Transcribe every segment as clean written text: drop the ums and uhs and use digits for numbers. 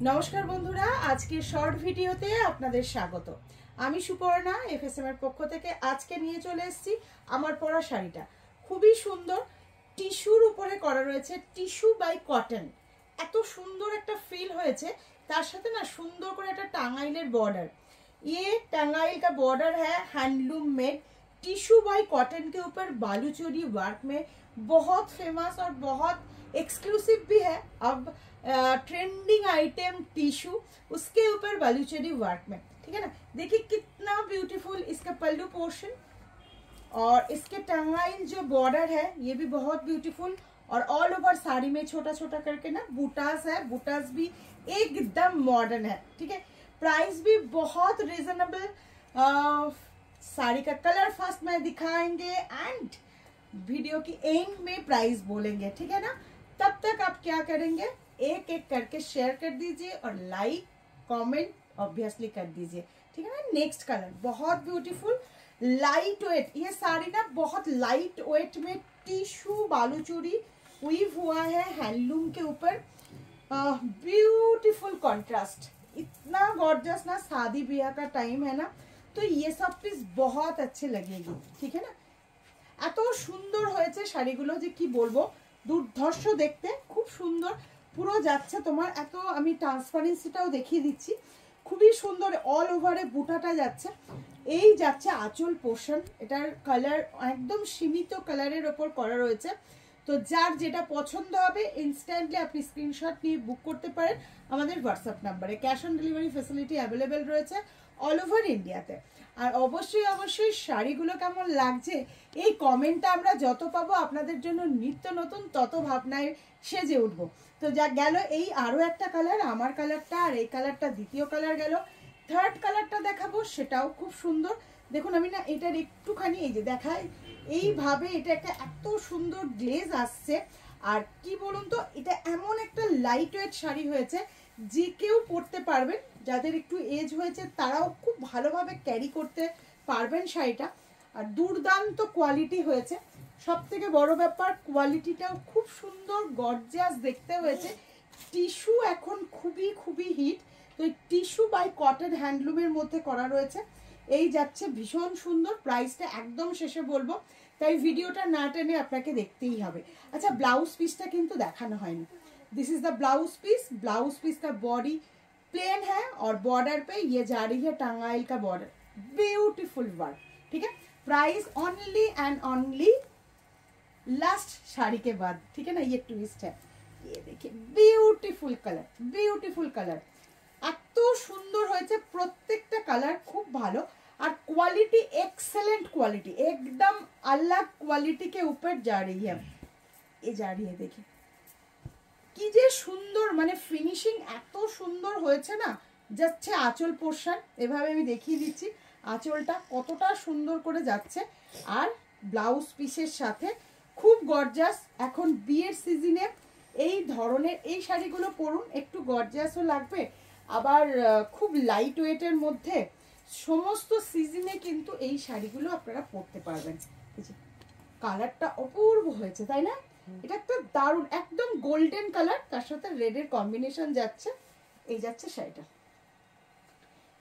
নমস্কার বন্ধুরা, আজকে শর্ট ভিডিওতে আপনাদের স্বাগত। আমি সুপর্ণা এফএসএম এর পক্ষ থেকে আজকে নিয়ে চলে এসেছি আমার পরা শাড়িটা। খুবই সুন্দর টিস্যুর উপরে করা রয়েছে, টিস্যু বাই কটন। এত সুন্দর একটা ফিল হয়েছে, তার সাথে না সুন্দর করে একটা টাঙ্গাইলের बॉर्डर। ये टांगाइल का बॉर्डर है handloom made tissue by cotton के ऊपर बालूचोरी वर्क में, बहुत फेमस और बहुत एक्सक्लूसिव भी है। अब ट्रेंडिंग आइटम टिश्यू, उसके ऊपर बालूचोरी वर्क में, ठीक है ना। देखिए कितना ब्यूटीफुल इसका पल्लू पोर्शन और इसके टांगाइल जो बॉर्डर है ये भी बहुत ब्यूटीफुल। और ऑल ओवर साड़ी में छोटा छोटा करके ना बूटास है, बूटास भी एकदम मॉडर्न है, ठीक है। प्राइस भी बहुत रिजनेबल। साड़ी का कलर फर्स्ट में दिखाएंगे एंड वीडियो की एंड में प्राइस बोलेंगे, ठीक है ना। तब तक आप क्या करेंगे, एक एक करके शेयर कर दीजिए और लाइक कमेंट ऑब्वियसली कर दीजिए, ठीक है ना। नेक्स्ट कलर बहुत ब्यूटीफुल लाइट वेट। ये साड़ी ना बहुत लाइट वेट में टिश्यू बालूचोरी वीव हुआ है हैंडलूम के ऊपर। ब्यूटीफुल कॉन्ट्रास्ट, इतना गॉर्जियस ना। शादी ब्याह का टाइम है ना, तो ये सब पीस बहुत अच्छे लगेगी, ठीक है ना। এত সুন্দর হয়েছে শাড়িগুলো যে কি বলবো, দুর্ধর্ষ দেখতে, খুব সুন্দর পুরো যাচ্ছে তোমার। এত আমি ট্রান্সপারেন্সিটাও দেখিয়ে দিচ্ছি, খুবই সুন্দর। অল ওভারে বুটাটা যাচ্ছে, এই যাচ্ছে আঁচল পোর্শন। এটার কালার একদম সীমিত কালারের ওপর করা রয়েছে। তো যার যেটা পছন্দ হবে ইনস্ট্যান্টলি আপনি স্ক্রিনশট নিয়ে বুক করতে পারেন আমাদের হোয়াটসঅ্যাপ নাম্বারে। Cash on delivery facility available রয়েছে অল ওভার ইন্ডিয়াতে। আর অবশ্যই শাড়িগুলো কেমন লাগছে এই কমেন্টটা আমরা যত পাবো আপনাদের জন্য নিত্য নতুন তত ভাবনায় সেজে উঠবো। তো যা গেল এই আরও একটা কালার, আমার কালারটা, আর এই কালারটা দ্বিতীয় কালার গেল। থার্ড কালারটা দেখাবো, সেটাও খুব সুন্দর। দেখুন আমি না এটার একটুখানি এই যে দেখাই, এইভাবে এটা একটা এত সুন্দর গ্লেজ আসছে। আর কি বলুন তো, এটা এমন একটা লাইট ওয়েট শাড়ি হয়েছে যে কেউ পরতে পারবেন, যাদের একটু এজ হয়েছে তারাও খুব ভালোভাবে ক্যারি করতে পারবেন শাড়িটা। আর দুর্দান্ত কোয়ালিটি হয়েছে, সব থেকে বড় ব্যাপার কোয়ালিটিটাও খুব সুন্দর গর্জিয়াস দেখতে হয়েছে। টিস্যু এখন খুবই হিট, তো এই টিস্যু বাই কটন হ্যান্ডলুমের মধ্যে করা রয়েছে। এই যাচ্ছে ভীষণ সুন্দর। প্রাইসটা একদম শেষে বলবো, তাই ভিডিওটা না টেনে আপনাকে দেখতেই হবে। আচ্ছা, ব্লাউজ পিসটা কিন্তু দেখানো হয়নি। This is the blouse piece. Blouse piece का बॉडी प्लेन है और बॉर्डर पे ये जा रही है टांगाइल का बॉर्डर, ब्यूटीफुल वर्क, ठीक है। Price only and only last sari के बाद, ठीक है ना। ये ट्विस्ट है, ये देखिए ब्यूटीफुल कलर, ब्यूटीफुल कलर। এত সুন্দর হয়েছে প্রত্যেকটা কালার, খুব ভালো। আর क्वालिटी एक्सेलेंट क्वालिटी, एकदम अलग क्वालिटी के ऊपर जा रही है। ये जा रही है, देखिए কি যে সুন্দর, মানে ফিনিশিং এত সুন্দর হয়েছে না। যাচ্ছে আঁচল পোর্শন, এভাবে আমি দেখিয়ে দিচ্ছি আঁচলটা কতটা সুন্দর করে যাচ্ছে। আর ব্লাউজ পিসের সাথে খুব গর্জাস। এখন বিয়ের সিজনে এই ধরনের এই শাড়িগুলো পরুন, একটু গর্জাসও লাগবে, আবার খুব লাইট ওয়েটের মধ্যে। সমস্ত সিজনে কিন্তু এই শাড়িগুলো আপনারা পরতে পারবেন। কালারটা অপূর্ব হয়েছে, তাই না। এটা একটা দারুণ একদম গোল্ডেন কালার, তার সাথে রেডের কম্বিনেশন যাচ্ছে। এই যাচ্ছে শাড়িটা,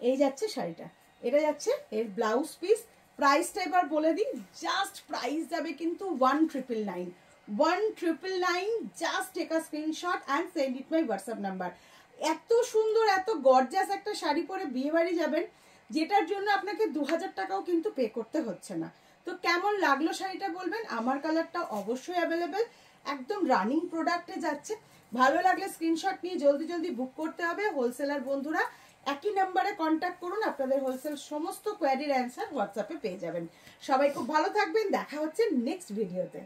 এই যাচ্ছে শাড়িটা, এটা যাচ্ছে এর ব্লাউজ পিস। প্রাইসটা এবার বলে দিই, জাস্ট প্রাইস যাবে কিন্তু 1999, 1999। Just take a screenshot and send it my WhatsApp number. এত সুন্দর এত গর্জাস একটা শাড়ি পরে বিয়ে বাড়ি যাবেন, যেটার জন্য আপনাকে 2000 টাকাও কিন্তু পে করতে হচ্ছে না। তো কেমন লাগলো শাড়িটা বলবেন। আমার কালারটা অবশ্যই অ্যাভেলেবেল, একদম রানিং প্রোডাক্টে যাচ্ছে। ভালো লাগলে স্ক্রিনশট নিয়ে জলদি বুক করতে হবে। হোলসেলার বন্ধুরা একই নাম্বারে কন্ট্যাক্ট করুন, আপনাদের হোলসেল সমস্ত কোয়ারির অ্যান্সার হোয়াটসঅ্যাপে পেয়ে যাবেন। সবাই খুব ভালো থাকবেন, দেখা হচ্ছে নেক্সট ভিডিওতে।